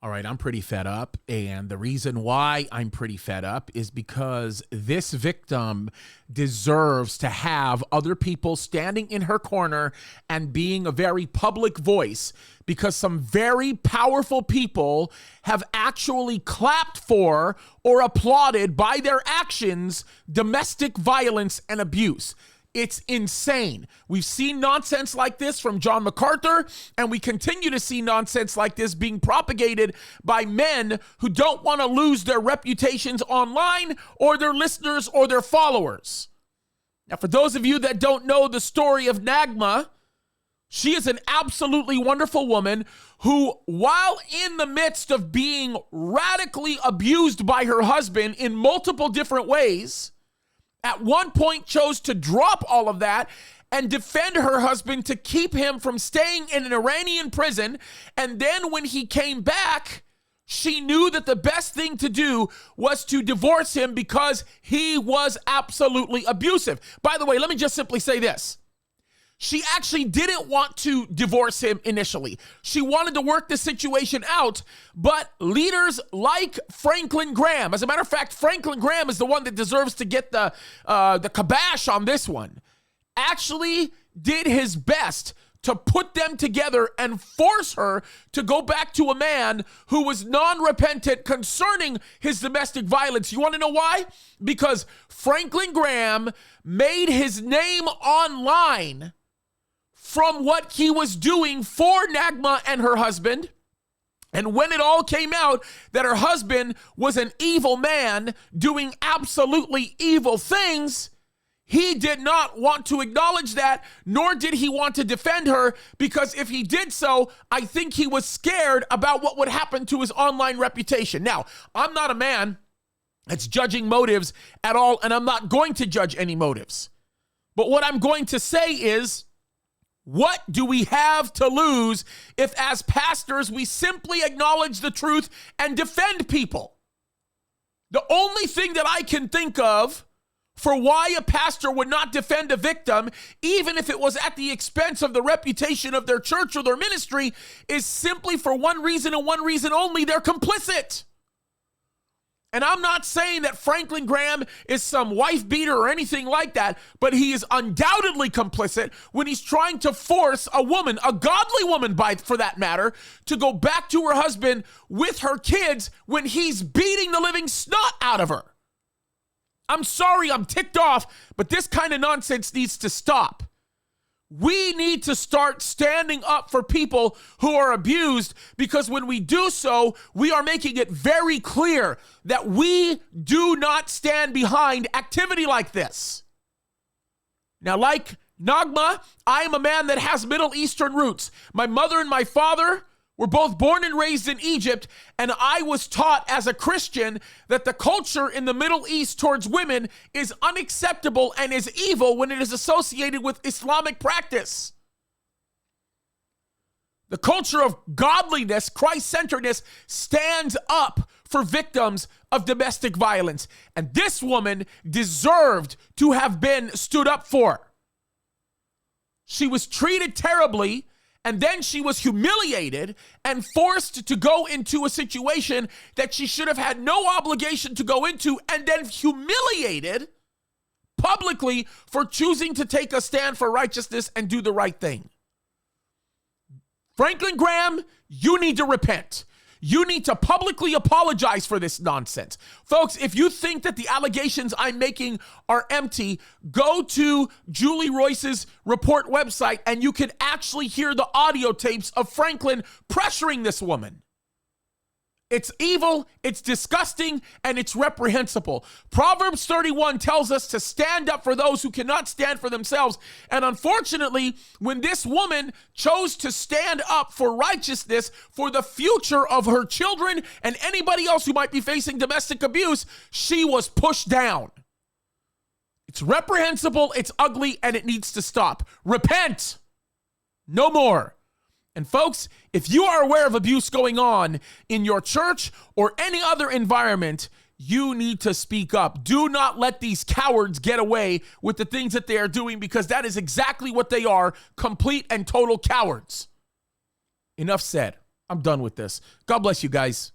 All right, I'm pretty fed up. And the reason why I'm pretty fed up is because this victim deserves to have other people standing in her corner and being a very public voice, because some very powerful people have actually clapped for or applauded by their actions domestic violence and abuse. It's insane. We've seen nonsense like this from John MacArthur, and we continue to see nonsense like this being propagated by men who don't want to lose their reputations online or their listeners or their followers. Now, for those of you that don't know the story of Nagma, she is an absolutely wonderful woman who, while in the midst of being radically abused by her husband in multiple different ways, at one point chose to drop all of that and defend her husband to keep him from staying in an Iranian prison. And then when he came back, she knew that the best thing to do was to divorce him because he was absolutely abusive. By the way, let me just simply say this. She actually didn't want to divorce him initially. She wanted to work the situation out, but leaders like Franklin Graham, as a matter of fact, Franklin Graham is the one that deserves to get the kibosh on this one, actually did his best to put them together and force her to go back to a man who was non-repentant concerning his domestic violence. You want to know why? Because Franklin Graham made his name online from what he was doing for Nagma and her husband. And when it all came out that her husband was an evil man doing absolutely evil things, he did not want to acknowledge that, nor did he want to defend her, because if he did so, I think he was scared about what would happen to his online reputation. Now, I'm not a man that's judging motives at all, and I'm not going to judge any motives. But what I'm going to say is, what do we have to lose if, as pastors, we simply acknowledge the truth and defend people? The only thing that I can think of for why a pastor would not defend a victim, even if it was at the expense of the reputation of their church or their ministry, is simply for one reason and one reason only: they're complicit. And I'm not saying that Franklin Graham is some wife beater or anything like that, but he is undoubtedly complicit when he's trying to force a woman, a godly woman for that matter, to go back to her husband with her kids when he's beating the living snot out of her. I'm sorry, I'm ticked off, but this kind of nonsense needs to stop. We need to start standing up for people who are abused, because when we do so, we are making it very clear that we do not stand behind activity like this. Now, like Naghmeh, I am a man that has Middle Eastern roots. My mother and my father were both born and raised in Egypt, and I was taught as a Christian that the culture in the Middle East towards women is unacceptable and is evil when it is associated with Islamic practice. The culture of godliness, Christ-centeredness, stands up for victims of domestic violence, and this woman deserved to have been stood up for. She was treated terribly, and then she was humiliated and forced to go into a situation that she should have had no obligation to go into, and then humiliated publicly for choosing to take a stand for righteousness and do the right thing. Franklin Graham, you need to repent. You need to publicly apologize for this nonsense. Folks, if you think that the allegations I'm making are empty, go to Julie Royce's report website and you can actually hear the audio tapes of Franklin pressuring this woman. It's evil, it's disgusting, and it's reprehensible. Proverbs 31 tells us to stand up for those who cannot stand for themselves. And unfortunately, when this woman chose to stand up for righteousness, for the future of her children and anybody else who might be facing domestic abuse, she was pushed down. It's reprehensible, it's ugly, and it needs to stop. Repent. No more. And folks, if you are aware of abuse going on in your church or any other environment, you need to speak up. Do not let these cowards get away with the things that they are doing, because that is exactly what they are, complete and total cowards. Enough said. I'm done with this. God bless you guys.